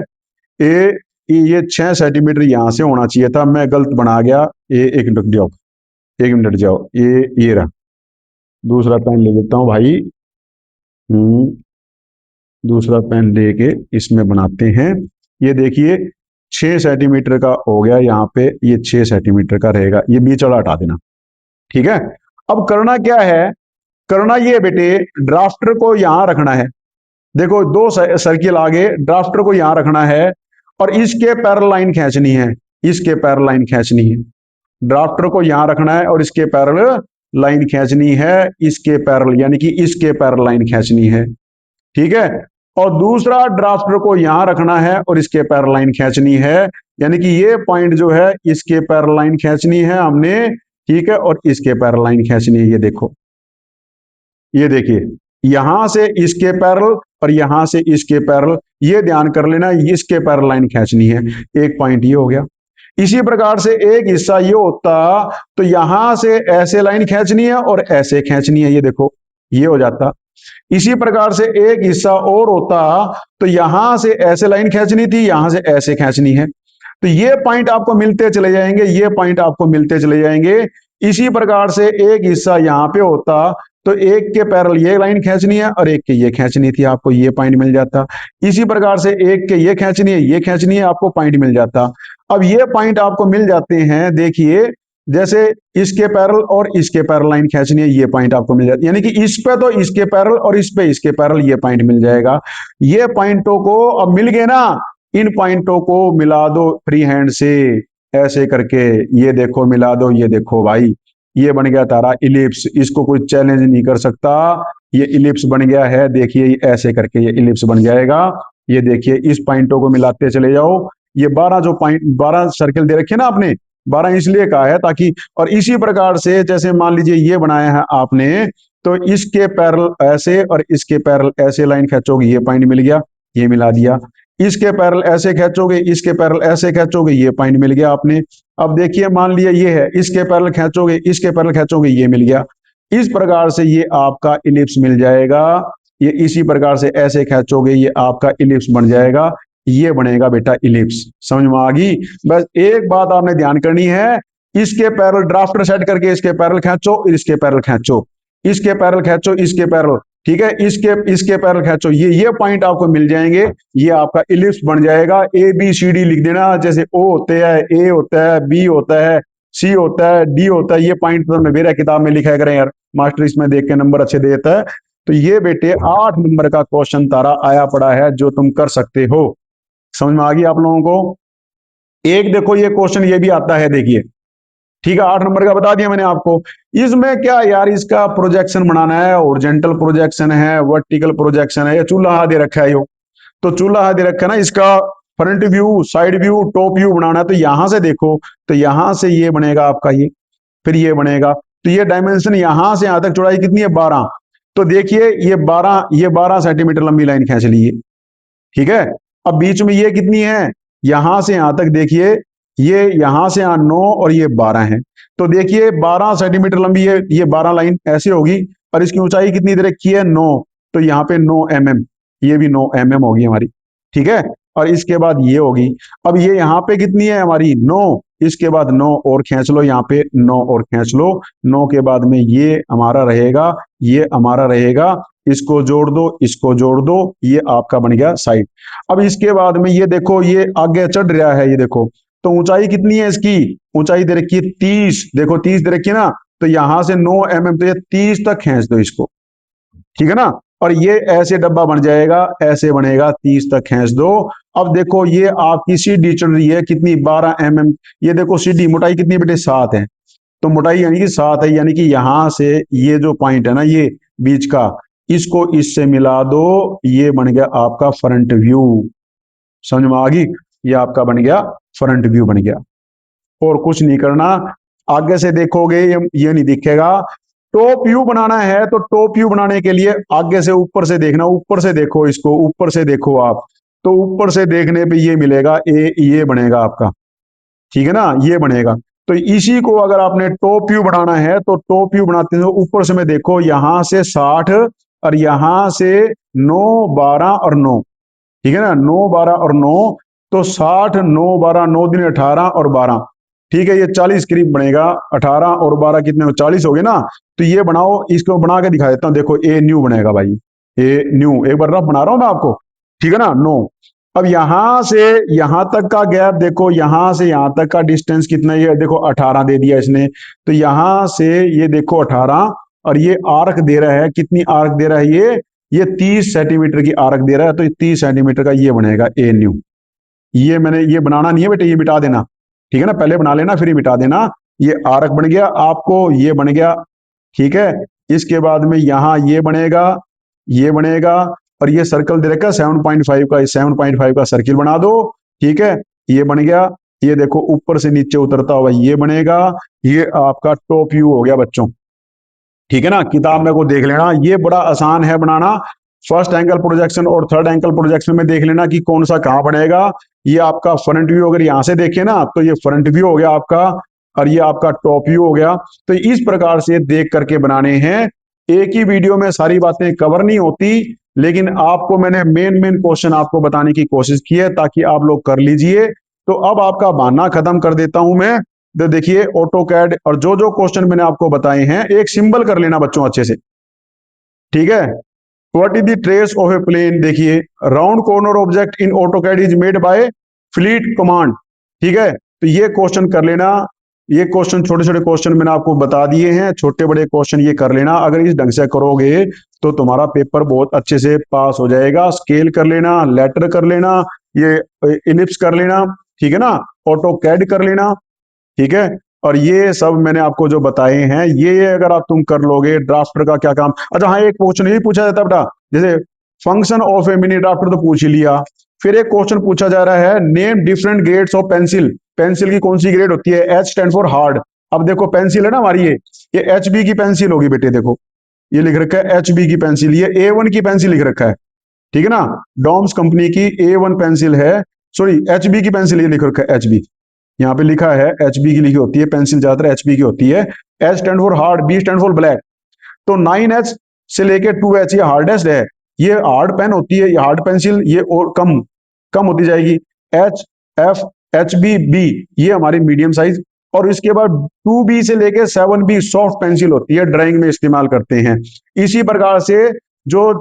ए ये 6 सेंटीमीटर यहां से होना चाहिए था, मैं गलत बना गया। ये 1 मिनट जाओ, 1 मिनट जाओ, ये रहा। दूसरा पेन ले लेता हूँ भाई। हम्म, दूसरा पेन लेके इसमें बनाते हैं। ये देखिए 6 सेंटीमीटर का हो गया यहाँ पे, ये 6 सेंटीमीटर का रहेगा, ये बीच वाला हटा देना। ठीक है? अब करना क्या है? करना ये बेटे, ड्राफ्टर को यहां रखना है। देखो दो सर्किल आगे, ड्राफ्टर को यहां रखना है और इसके पैरेलल लाइन खींचनी है, इसके पैरेलल लाइन खींचनी है। ड्राफ्टर को यहां रखना है और इसके पैरेलल लाइन खींचनी है, इसके पैरेलल यानी कि इसके पैरेलल लाइन खींचनी है। ठीक है? और दूसरा ड्राफ्टर को यहां रखना है और इसके पैरेलल लाइन खींचनी है, यानी कि ये पॉइंट जो है इसके पैरेलल लाइन खींचनी है हमने। ठीक है? और इसके पैरेलल लाइन खींचनी है। ये देखो, ये देखिए, यहां से इसके पैरेलल और यहां से इसके पैरेलल, ये ध्यान कर लेना, इसके पैरेलल लाइन खींचनी है। एक पॉइंट ये हो गया। इसी प्रकार से एक हिस्सा ये होता तो यहां से ऐसे लाइन खींचनी है और ऐसे खींचनी है, ये देखो ये हो जाता। इसी प्रकार से एक हिस्सा और होता तो यहां से ऐसे लाइन खींचनी थी, यहां से ऐसे खींचनी है। तो ये पॉइंट आपको मिलते चले जाएंगे, ये पॉइंट आपको मिलते चले जाएंगे। इसी प्रकार से एक हिस्सा यहां पे होता तो एक के पैरेलल ये लाइन खींचनी है और एक के ये खींचनी थी, आपको ये पॉइंट मिल जाता। इसी प्रकार से एक के ये खींचनी है, ये खींचनी है, आपको पॉइंट मिल जाता। अब ये पॉइंट आपको मिल जाते हैं, देखिए जैसे इसके पैरेलल और इसके पैरेलल लाइन खींचनी है, ये पॉइंट आपको मिल जाता है, यानी कि इस पे तो इसके पैरेलल और इस पे इसके पैरेलल, ये पॉइंट मिल जाएगा। ये पॉइंटों को अब मिल गए ना, इन पॉइंटों को मिला दो फ्री हैंड से, ऐसे करके। ये देखो मिला दो, ये देखो भाई, ये बन गया तारा इलिप्स। इसको कोई चैलेंज नहीं कर सकता, ये इलिप्स बन गया है। देखिए ऐसे करके ये इलिप्स बन जाएगा। ये देखिए इस पॉइंटों को मिलाते चले जाओ। ये 12 जो पॉइंट, 12 सर्किल दे रखे ना आपने, 12 इसलिए कहा है ताकि, और इसी प्रकार से जैसे मान लीजिए ये बनाया है आपने, तो इसके पैरेलल ऐसे और इसके पैरेलल ऐसे लाइन खींचोगे, ये पॉइंट मिल गया, ये मिला दिया। इसके पैरेलल ऐसे खींचोगे, इसके पैरेलल ऐसे खींचोगे, ये पॉइंट मिल गया आपने। अब देखिए मान लिया ये है, इसके पैरेलल खींचोगे, इसके पैरेलल खींचोगे, ये मिल गया। इस प्रकार से ये आपका इलिप्स मिल जाएगा। ये इसी प्रकार से ऐसे खींचोगे, ये आपका इलिप्स बन जाएगा। ये बनेगा बेटा इलिप्स। समझ में आ गई? बस एक बात आपने ध्यान करनी है, इसके पैरेलल ड्राफ्टर सेट करके इसके पैरेलल खींचो, इसके पैरेलल खींचो, इसके पैरेलल खींचो, इसके पैरेलल। ठीक है? इसके पैरेलल खींचो, ये पॉइंट आपको मिल जाएंगे, ये आपका इलिप्स बन जाएगा। ए बी सी डी लिख देना, जैसे ओ होते हैं, ए होता है, बी होता है, सी होता है, डी होता है। ये पॉइंट तो मेरा किताब में लिखा करें यार, मास्टर इसमें देख के नंबर अच्छे देता है। तो ये बेटे 8 नंबर का क्वेश्चन तारा आया पड़ा है, जो तुम कर सकते हो। समझ में आ गई आप लोगों को? एक देखो ये क्वेश्चन ये भी आता है, देखिए। ठीक है? 8 नंबर का बता दिया मैंने आपको। इसमें क्या यार, इसका प्रोजेक्शन बनाना है, ओरिजेंटल प्रोजेक्शन है, वर्टिकल प्रोजेक्शन है, या चूल्हा दे रखा है यो। तो चूल्हा दे रखा है ना, इसका front view, side view, top view बनाना है। तो यहां से देखो, तो यहां से ये बनेगा आपका ये, फिर ये बनेगा। तो ये डायमेंशन यहां से यहां तक चौड़ाई कितनी है? 12। तो देखिए ये 12 सेंटीमीटर लंबी लाइन खींच ली है। ठीक है? अब बीच में ये कितनी है? यहां से यहां तक देखिए, ये यहां से यहां 9 और ये 12 है। तो देखिए 12 सेंटीमीटर लंबी है ये 12 लाइन ऐसे होगी, और इसकी ऊंचाई कितनी दे रखी है? 9। तो यहाँ पे 9 mm, ये भी 9 mm होगी हमारी। ठीक है? और इसके बाद ये होगी। अब ये यहाँ पे कितनी है हमारी? 9। इसके बाद 9 और खींच लो, यहाँ पे 9 और खींच लो। 9 के बाद में ये हमारा रहेगा, ये हमारा रहेगा। इसको जोड़ दो, इसको जोड़ दो, ये आपका बन गया साइड। अब इसके बाद में ये देखो, ये आगे चढ़ रहा है, ये देखो। तो ऊंचाई कितनी है इसकी? ऊंचाई दे रखी है 30। देखो 30 दे रखी है ना, तो यहां से 9 mm, तो ये 30 तक खींच दो इसको। ठीक है ना? और ये ऐसे डब्बा बन जाएगा, ऐसे बनेगा, 30 तक खींच दो। अब देखो ये आपकी सीडी चल रही है कितनी, 12 mm। ये देखो सीडी मोटाई कितनी बेटे, 7 है। तो मोटाई यानी कि 7 है, यानी कि यहां से ये जो पॉइंट है ना, ये बीच का, इसको इससे मिला दो, ये बन गया आपका फ्रंट व्यू। समझ में आ गई? ये आपका बन गया फ्रंट व्यू बन गया। और कुछ नहीं करना, आगे से देखोगे ये नहीं दिखेगा। टॉप व्यू बनाना है तो टॉप व्यू बनाने के लिए आगे से ऊपर से देखना, ऊपर से देखो इसको, ऊपर से देखो आप, तो ऊपर से देखने पे ये मिलेगा, ये बनेगा आपका, ठीक है ना, ये बनेगा। तो इसी को अगर आपने टॉप व्यू बनाना है तो टॉप व्यू बनाते हैं ऊपर से में देखो, यहां से 60 और यहां से 9, 12 और 9, ठीक है ना, 9, 12 और 9। तो 60, 9, 12, 9 दिन 18 और 12, ठीक है, ये 40 करीब बनेगा। 18 और 12 कितने, 40 हो गए ना। तो ये बनाओ, इसको बना के दिखा देता हूं, देखो ए न्यू बनेगा भाई, ए न्यू, एक बार रफ बना रहा हूं मैं आपको, ठीक है ना, नो। अब यहां से यहां तक का गैप देखो, यहां से यहां तक का डिस्टेंस कितना, ये देखो 18 दे दिया इसने। तो यहां से ये देखो 18, और ये आर्क दे रहा है, कितनी आर्क दे रहा है ये 30 सेंटीमीटर की आर्क दे रहा है। तो 30 सेंटीमीटर का ये बनेगा ए न्यू। ये मैंने, ये बनाना नहीं है बेटे, ये मिटा देना, ठीक है ना, पहले बना लेना फिर ये मिटा देना। ये आर्क बन गया आपको, ये बन गया, ठीक है। इसके बाद में यहां ये बनेगा, ये बनेगा, और ये सर्कल दे रखा 7.5 का, 7.5 का सर्किल बना दो, ठीक है, ये बन गया। ये देखो ऊपर से नीचे उतरता हुआ ये बनेगा। ये आपका टॉप व्यू हो गया बच्चों, ठीक है ना। किताब में को देख लेना, ये बड़ा आसान है बनाना। फर्स्ट एंगल प्रोजेक्शन और थर्ड एंगल प्रोजेक्शन में देख लेना कि कौन सा कहां बनेगा। ये आपका फ्रंट व्यू, अगर यहां से देखे ना तो ये फ्रंट व्यू हो गया आपका, और ये आपका टॉप व्यू हो गया। तो इस प्रकार से देख करके बनाने हैं। एक ही वीडियो में सारी बातें कवर नहीं होती, लेकिन आपको मैंने मेन मेन क्वेश्चन आपको बताने की कोशिश की है ताकि आप लोग कर लीजिए। तो अब आपका बहाना खत्म कर देता हूं मैं। तो देखिए ऑटो कैड और जो जो क्वेश्चन मैंने आपको बताए हैं, एक सिंबल कर लेना बच्चों अच्छे से, ठीक है। What is the trace of a plane, देखिए round corner object in AutoCAD is made by fillet command, ठीक है। तो ये क्वेश्चन कर लेना। ये क्वेश्चन, छोटे छोटे क्वेश्चन मैंने आपको बता दिए हैं, छोटे बड़े क्वेश्चन ये कर लेना। अगर इस ढंग से करोगे तो तुम्हारा पेपर बहुत अच्छे से पास हो जाएगा। स्केल कर लेना, लेटर कर लेना, ये इलिप्स कर लेना, ठीक है ना, ऑटो कैड कर लेना, ठीक है। और ये सब मैंने आपको जो बताए हैं, ये अगर आप तुम कर लोगे, ड्राफ्टर का क्या काम। अच्छा हाँ, एक क्वेश्चन ये पूछा जाता है बेटा, जैसे function of A mini drafter तो पूछ ही लिया। फिर एक क्वेश्चन पूछा जा रहा है, name different grades of pencil. Pencil की कौन सी ग्रेड होती है? H stand for hard. अब देखो पेंसिल है ना हमारी, ये एच बी की पेंसिल होगी बेटे, देखो ये लिख रखा है एच बी की पेंसिल, ये A1 की पेंसिल लिख रखा है, ठीक है ना। डॉम्स कंपनी की A1 पेंसिल है, सॉरी एच बी की पेंसिल ये लिख रखा है एच बी, यहाँ पे लिखा है एच बी की लिखी होती है पेंसिल, ज्यादातर एच बी की होती है। H stand for hard, B stand for black. तो 9H से लेके 2H ये हार्डेस्ट है, ये हार्ड पेन होती है, ये हार्ड पेंसिल, ये और कम कम होती जाएगी। एच, एफ, HB, B ये हमारी मीडियम साइज। और इसके बाद 2B से लेके 7B सॉफ्ट पेंसिल होती है, ड्राइंग में इस्तेमाल करते हैं। इसी प्रकार से जो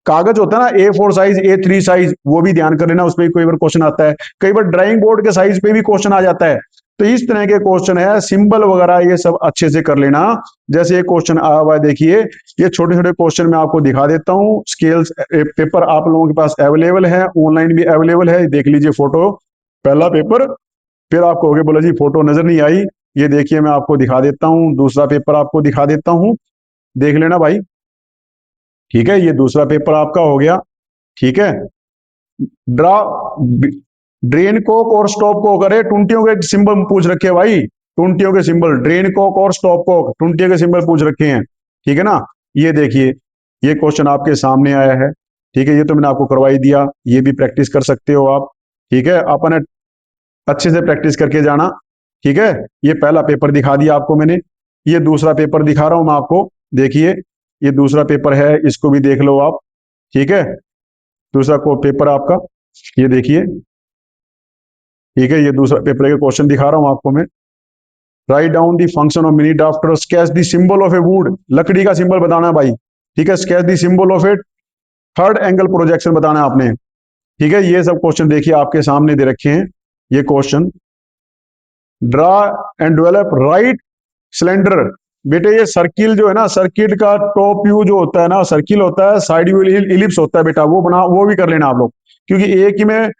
कागज होता है ना, A4 साइज, A3 साइज, वो भी ध्यान कर लेना, उसमें कोई बार क्वेश्चन आता है। कई बार ड्राइंग बोर्ड के साइज पे भी क्वेश्चन आ जाता है। तो इस तरह के क्वेश्चन है, सिंबल वगैरह ये सब अच्छे से कर लेना। जैसे ये क्वेश्चन आया हुआ है, देखिए ये छोटे छोटे क्वेश्चन मैं आपको दिखा देता हूँ। स्केल्स पेपर आप लोगों के पास अवेलेबल है, ऑनलाइन भी अवेलेबल है, देख लीजिए फोटो, पहला पेपर। फिर आप कहोगे बोला जी फोटो नजर नहीं आई, ये देखिए मैं आपको दिखा देता हूँ, दूसरा पेपर आपको दिखा देता हूँ, देख लेना भाई, ठीक है। ये दूसरा पेपर आपका हो गया, ठीक है। ड्रा ड्रेन कोक और स्टॉप कोक, अरे टुंटियों के सिंबल पूछ रखे हैं भाई, टुंटियों के सिंबल, ड्रेन कोक और स्टॉप कोक, टुंटियों के सिंबल पूछ रखे हैं, ठीक है ना। ये देखिए ये क्वेश्चन आपके सामने आया है, ठीक है, ये तो मैंने आपको करवाई दिया, ये भी प्रैक्टिस कर सकते हो आप, ठीक है। अपने अच्छे से प्रैक्टिस करके जाना, ठीक है। ये पहला पेपर दिखा दिया आपको मैंने, ये दूसरा पेपर दिखा रहा हूं मैं आपको, देखिए ये दूसरा पेपर है, इसको भी देख लो आप, ठीक है। दूसरा को पेपर आपका, ये देखिए, ठीक है, ये दूसरा पेपर के क्वेश्चन दिखा रहा हूं आपको मैं। Write down the function of mini drafter, sketch the symbol of A would, लकड़ी का सिंबल बताना है भाई, ठीक है। Sketch the symbol of A third angle projection बताना है आपने, ठीक है। ये सब क्वेश्चन देखिए आपके सामने दे रखे हैं, ये question. Draw and develop right cylinder, बेटे ये सर्किल जो है ना, सर्किट का टॉप व्यू जो होता है ना, सर्किल होता है, साइड व्यू इलिप्स होता है बेटा, वो भी कर लेना आप लोग, क्योंकि एक ही में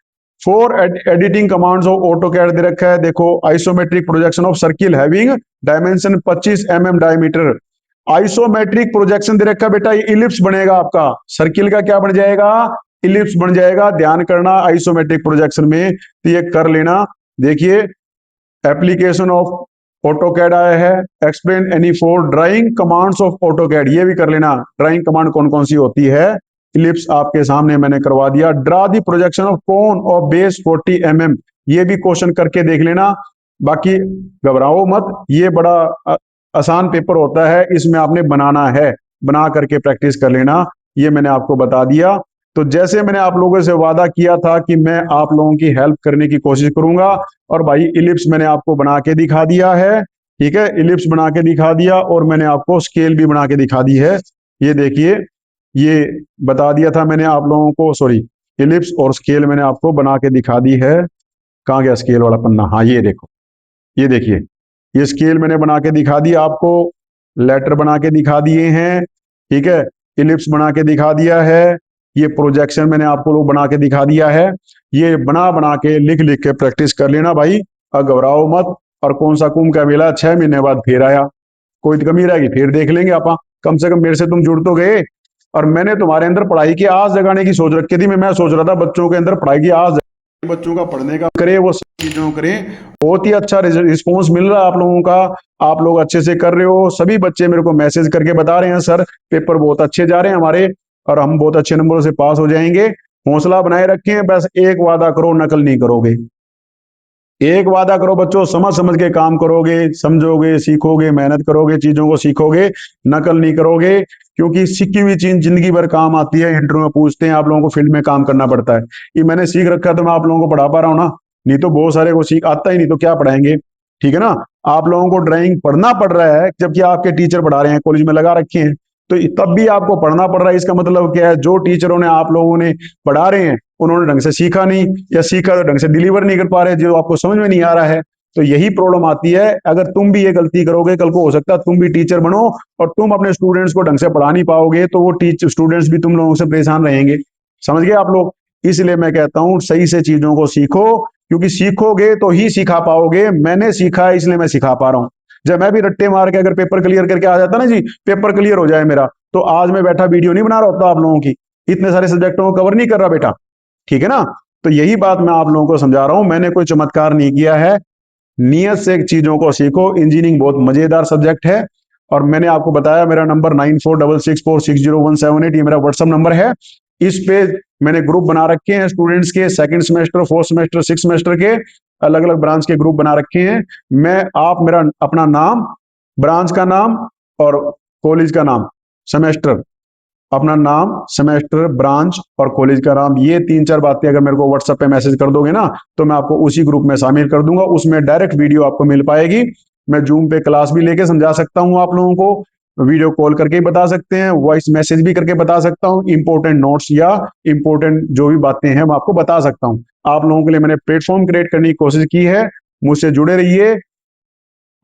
4 एडिटिंग कमांड्स ऑफ ऑटोकैड दे रखा है। देखो, isometric projection of circle having dimension 25 mm diameter, isometric projection दे रखा है बेटा, ये इलिप्स बनेगा आपका, सर्किल का क्या बन जाएगा, इलिप्स बन जाएगा। ध्यान करना आइसोमेट्रिक प्रोजेक्शन में, तो ये कर लेना। देखिए, एप्लीकेशन ऑफ ऑटोकैड आया है, explain any four drawing commands of AutoCAD, ये भी कर लेना, ड्राइंग कमांड कौन कौन सी होती है। इलिप्स आपके सामने मैंने करवा दिया। Draw the projection of cone of base 40 mm, ये भी क्वेश्चन करके देख लेना। बाकी घबराओ मत, ये बड़ा आसान पेपर होता है, इसमें आपने बनाना है, बना करके प्रैक्टिस कर लेना, ये मैंने आपको बता दिया। तो जैसे मैंने आप लोगों से वादा किया था कि मैं आप लोगों की हेल्प करने की कोशिश करूंगा, और भाई इलिप्स मैंने आपको बना के दिखा दिया है, ठीक है, इलिप्स बना के दिखा दिया, और मैंने आपको स्केल भी बना के दिखा दी है। ये देखिए, ये बता दिया था मैंने आप लोगों को, सॉरी, इलिप्स और स्केल मैंने आपको बना के दिखा दी है। कहाँ गया स्केल वाला पन्ना, हाँ ये देखो, ये देखिए, ये स्केल मैंने बना के दिखा दी आपको, लेटर बना के दिखा दिए हैं, ठीक है, इलिप्स बना के दिखा दिया है, ये प्रोजेक्शन मैंने आपको लोग बना के दिखा दिया है। ये बना बना के लिख लिख के प्रैक्टिस कर लेना भाई, और घबराओ मत। और कौन सा कुंभ का मेला 6 महीने बाद फिर आया, कोई तो कमी रहेगी फिर देख लेंगे आप, कम से कम मेरे से तुम जुड़ तो गए। और मैंने तुम्हारे अंदर पढ़ाई की आस जगाने की सोच रखी थी, मैं सोच रहा था बच्चों के अंदर पढ़ाई की आस, बच्चों का पढ़ने का करे, वो सब चीजों करें। बहुत ही अच्छा रिस्पॉन्स मिल रहा है आप लोगों का, आप लोग अच्छे से कर रहे हो। सभी बच्चे मेरे को मैसेज करके बता रहे हैं, सर पेपर बहुत अच्छे जा रहे हैं हमारे, और हम बहुत अच्छे नंबरों से पास हो जाएंगे। हौसला बनाए रखें, बस एक वादा करो, नकल नहीं करोगे। एक वादा करो बच्चों, समझ समझ के काम करोगे, समझोगे, सीखोगे, मेहनत करोगे, चीजों को सीखोगे, नकल नहीं करोगे। क्योंकि सीखी हुई चीज जिंदगी भर काम आती है, इंटरव्यू में पूछते हैं, आप लोगों को फील्ड में काम करना पड़ता है। ये मैंने सीख रखा है तो मैं आप लोगों को पढ़ा पा रहा हूँ ना, नहीं तो बहुत सारे को सीख आता ही नहीं, तो क्या पढ़ाएंगे, ठीक है ना। आप लोगों को ड्राइंग पढ़ना पड़ रहा है, जबकि आपके टीचर पढ़ा रहे हैं, कॉलेज में लगा रखे हैं, तो तब भी आपको पढ़ना पड़ रहा है। इसका मतलब क्या है, जो टीचरों ने आप लोगों ने पढ़ा रहे हैं, उन्होंने ढंग से सीखा नहीं, या सीखा तो ढंग से डिलीवर नहीं कर पा रहे, जो आपको समझ में नहीं आ रहा है। तो यही प्रॉब्लम आती है। अगर तुम भी ये गलती करोगे, कल को हो सकता है तुम भी टीचर बनो, और तुम अपने स्टूडेंट्स को ढंग से पढ़ा नहीं पाओगे, तो वो टीचर स्टूडेंट्स भी तुम लोगों से परेशान रहेंगे। समझ गए आप लोग। इसलिए मैं कहता हूं सही से चीजों को सीखो, क्योंकि सीखोगे तो ही सिखा पाओगे। मैंने सीखा है इसलिए मैं सिखा पा रहा हूं। जब मैं भी रट्टे मार के अगर पेपर क्लियर करके आ जाता ना जी, पेपर क्लियर हो जाए मेरा, तो आज मैं बैठा वीडियो नहीं बना रहा होता आप लोगों की, इतने सारे सब्जेक्टों को कवर नहीं कर रहा बेटा, ठीक है ना। तो यही बात मैं आप लोगों को समझा रहा हूं, मैंने कोई चमत्कार नहीं किया है। नियत से चीजों को सीखो। इंजीनियरिंग बहुत मजेदार सब्जेक्ट है, और मैंने आपको बताया मेरा नंबर 9466460178, ये मेरा व्हाट्सएप नंबर है। इस पे मैंने ग्रुप बना रखे हैं स्टूडेंट्स के, second semester, fourth semester, six semester के, अलग अलग ब्रांच के ग्रुप बना रखे हैं। मैं आप मेरा अपना नाम, ब्रांच का नाम, और कॉलेज का नाम, सेमेस्टर, अपना नाम, सेमेस्टर, ब्रांच और कॉलेज का नाम, ये 3-4 बातें अगर मेरे को व्हाट्सएप पे मैसेज कर दोगे ना, तो मैं आपको उसी ग्रुप में शामिल कर दूंगा। उसमें डायरेक्ट वीडियो आपको मिल पाएगी। मैं जूम पे क्लास भी लेके समझा सकता हूँ आप लोगों को, वीडियो कॉल करके ही बता सकते हैं, वॉइस मैसेज भी करके बता सकता हूँ, इंपॉर्टेंट नोट्स या इंपॉर्टेंट जो भी बातें हैं मैं आपको बता सकता हूँ। आप लोगों के लिए मैंने प्लेटफॉर्म क्रिएट करने की कोशिश की है। मुझसे जुड़े रहिए,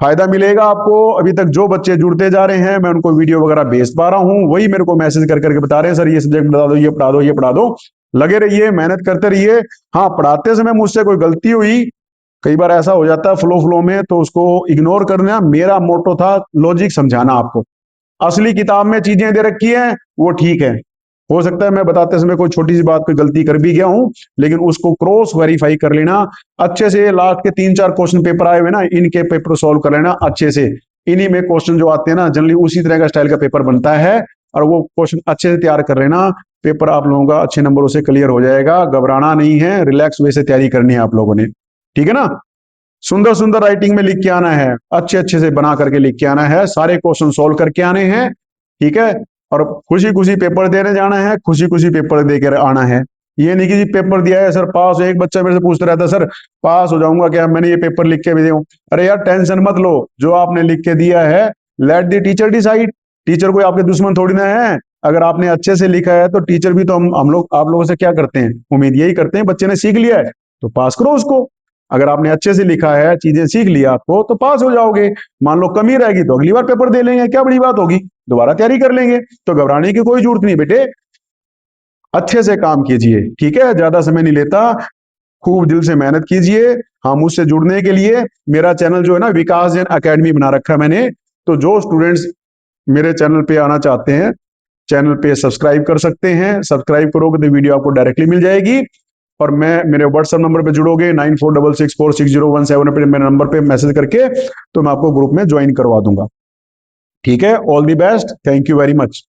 फायदा मिलेगा आपको। अभी तक जो बच्चे जुड़ते जा रहे हैं, मैं उनको वीडियो वगैरह भेज पा रहा हूँ, वही मेरे को मैसेज कर करके बता रहे हैं, सर ये सब्जेक्ट बता दो, ये पढ़ा दो, ये पढ़ा दो। लगे रहिए, मेहनत करते रहिए। हाँ, पढ़ाते समय मुझसे कोई गलती हुई, कई बार ऐसा हो जाता है फ्लो फ्लो में, तो उसको इग्नोर करना। मेरा मोटो था लॉजिक समझाना आपको। असली किताब में चीजें दे रखी हैं वो ठीक है, हो सकता है मैं बताते समय कोई छोटी सी बात कोई गलती कर भी गया हूं, लेकिन उसको क्रॉस वेरीफाई कर लेना अच्छे से। लास्ट के 3-4 क्वेश्चन पेपर आए हुए ना, इनके पेपर सॉल्व कर लेना अच्छे से। इन्हीं में क्वेश्चन जो आते हैं ना, जनरली उसी तरह का स्टाइल का पेपर बनता है, और वो क्वेश्चन अच्छे से तैयार कर लेना। पेपर आप लोगों का अच्छे नंबरों से क्लियर हो जाएगा। घबराना नहीं है, रिलैक्स वे से तैयारी करनी है आप लोगों ने, ठीक है ना। सुंदर सुंदर राइटिंग में लिख के आना है, अच्छे अच्छे से बना करके लिख के आना है, सारे क्वेश्चन सोल्व करके आने हैं, ठीक है। और खुशी खुशी पेपर देने जाना है, खुशी खुशी पेपर देकर आना है। ये नहीं कि जी पेपर दिया है सर पास, एक बच्चा मेरे से पूछता रहता है सर पास हो जाऊंगा क्या, मैंने ये पेपर लिख के भी दूं। अरे यार टेंशन मत लो, जो आपने लिख के दिया है let the teacher decide. Teacher कोई आपके दुश्मन थोड़ी ना है। अगर आपने अच्छे से लिखा है तो टीचर भी तो हम लोग आप लोगों से क्या करते हैं, उम्मीद यही करते हैं बच्चे ने सीख लिया है तो पास करो उसको। अगर आपने अच्छे से लिखा है, चीजें सीख लिया आपको, तो पास हो जाओगे। मान लो कमी रहेगी तो अगली बार पेपर दे लेंगे, क्या बड़ी बात होगी, दोबारा तैयारी कर लेंगे। तो घबराने की कोई जरूरत नहीं बेटे, अच्छे से काम कीजिए, ठीक है, ज्यादा समय नहीं लेता, खूब दिल से मेहनत कीजिए। हाँ, मुझसे जुड़ने के लिए मेरा चैनल जो है ना, विकास जैन अकेडमी बना रखा है मैंने। तो जो स्टूडेंट्स मेरे चैनल पे आना चाहते हैं, चैनल पे सब्सक्राइब कर सकते हैं। सब्सक्राइब करोगे तो वीडियो आपको डायरेक्टली मिल जाएगी। और मैं मेरे व्हाट्सएप नंबर पे जुड़ोगे 9466460171 पे, मेरे नंबर पे मैसेज करके, तो मैं आपको ग्रुप में ज्वाइन करवा दूंगा। ठीक है, all the best, thank you very much.